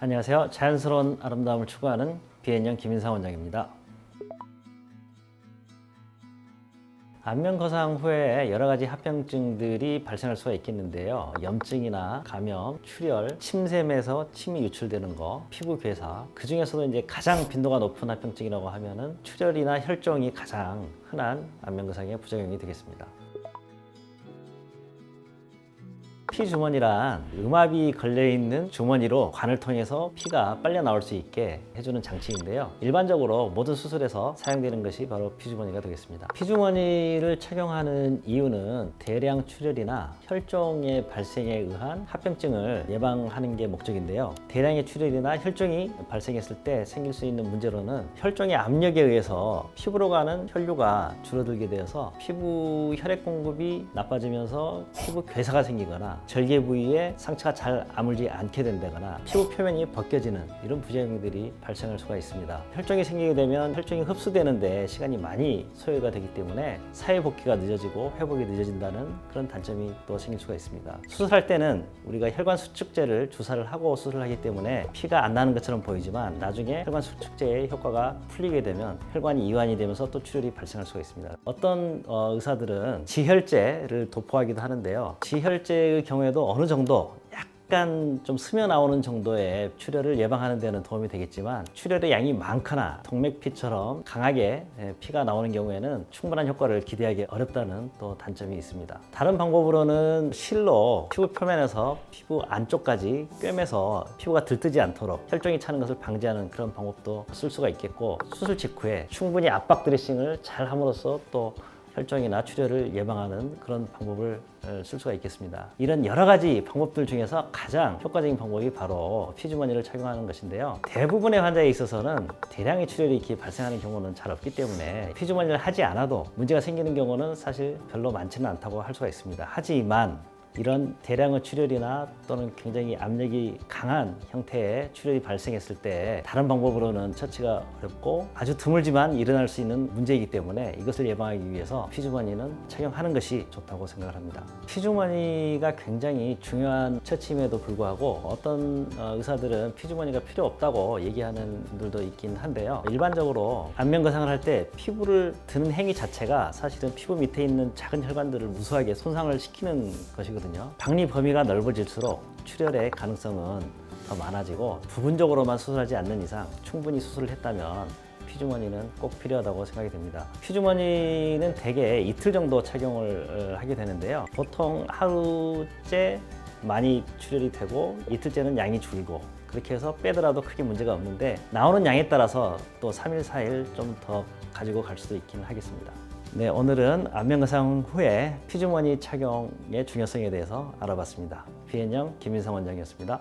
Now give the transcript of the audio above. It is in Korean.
안녕하세요. 자연스러운 아름다움을 추구하는 비앤영 김인상 원장입니다. 안면 거상 후에 여러 가지 합병증들이 발생할 수가 있겠는데요. 염증이나 감염, 출혈, 침샘에서 침이 유출되는 거, 피부 괴사. 그 중에서도 이제 가장 빈도가 높은 합병증이라고 하면은 출혈이나 혈종이 가장 흔한 안면 거상의 부작용이 되겠습니다. 피주머니란 음압이 걸려있는 주머니로 관을 통해서 피가 빨려 나올 수 있게 해주는 장치인데요. 일반적으로 모든 수술에서 사용되는 것이 바로 피주머니가 되겠습니다. 피주머니를 착용하는 이유는 대량 출혈이나 혈종의 발생에 의한 합병증을 예방하는 게 목적인데요. 대량의 출혈이나 혈종이 발생했을 때 생길 수 있는 문제로는 혈종의 압력에 의해서 피부로 가는 혈류가 줄어들게 되어서 피부 혈액 공급이 나빠지면서 피부 괴사가 생기거나 절개 부위에 상처가 잘 아물지 않게 된다거나 피부 표면이 벗겨지는 이런 부작용들이 발생할 수가 있습니다. 혈종이 생기게 되면 혈종이 흡수되는데 시간이 많이 소요가 되기 때문에 사회 복귀가 늦어지고 회복이 늦어진다는 그런 단점이 또 생길 수가 있습니다. 수술할 때는 우리가 혈관 수축제를 주사를 하고 수술을 하기 때문에 피가 안 나는 것처럼 보이지만 나중에 혈관 수축제의 효과가 풀리게 되면 혈관이 이완이 되면서 또 출혈이 발생할 수가 있습니다. 어떤 의사들은 지혈제를 도포하기도 하는데요. 지혈제의 경우에도 어느 정도 약간 좀 스며 나오는 정도의 출혈을 예방하는 데는 도움이 되겠지만 출혈의 양이 많거나 동맥피처럼 강하게 피가 나오는 경우에는 충분한 효과를 기대하기 어렵다는 또 단점이 있습니다. 다른 방법으로는 실로 피부 표면에서 피부 안쪽까지 꿰매서 피부가 들뜨지 않도록 혈종이 차는 것을 방지하는 그런 방법도 쓸 수가 있겠고, 수술 직후에 충분히 압박 드레싱을 잘 함으로써 또 혈종이나 출혈을 예방하는 그런 방법을 쓸 수가 있겠습니다. 이런 여러 가지 방법들 중에서 가장 효과적인 방법이 바로 피주머니를 착용하는 것인데요. 대부분의 환자에 있어서는 대량의 출혈이 이렇게 발생하는 경우는 잘 없기 때문에 피주머니를 하지 않아도 문제가 생기는 경우는 사실 별로 많지는 않다고 할 수가 있습니다. 하지만 이런 대량의 출혈이나 또는 굉장히 압력이 강한 형태의 출혈이 발생했을 때 다른 방법으로는 처치가 어렵고 아주 드물지만 일어날 수 있는 문제이기 때문에 이것을 예방하기 위해서 피주머니는 착용하는 것이 좋다고 생각을 합니다. 피주머니가 굉장히 중요한 처치임에도 불구하고 어떤 의사들은 피주머니가 필요 없다고 얘기하는 분들도 있긴 한데요. 일반적으로 안면 거상을 할 때 피부를 드는 행위 자체가 사실은 피부 밑에 있는 작은 혈관들을 무수하게 손상을 시키는 것이거든요. 박리 범위가 넓어질수록 출혈의 가능성은 더 많아지고 부분적으로만 수술하지 않는 이상 충분히 수술을 했다면 피주머니는 꼭 필요하다고 생각이 됩니다. 피주머니는 대개 이틀 정도 착용을 하게 되는데요. 보통 하루째 많이 출혈이 되고 이틀째는 양이 줄고 그렇게 해서 빼더라도 크게 문제가 없는데 나오는 양에 따라서 또 3일, 4일 좀 더 가지고 갈 수도 있긴 하겠습니다. 네, 오늘은 안면 거상 후에 피주머니 착용의 중요성에 대해서 알아봤습니다. 비앤영 김인상 원장이었습니다.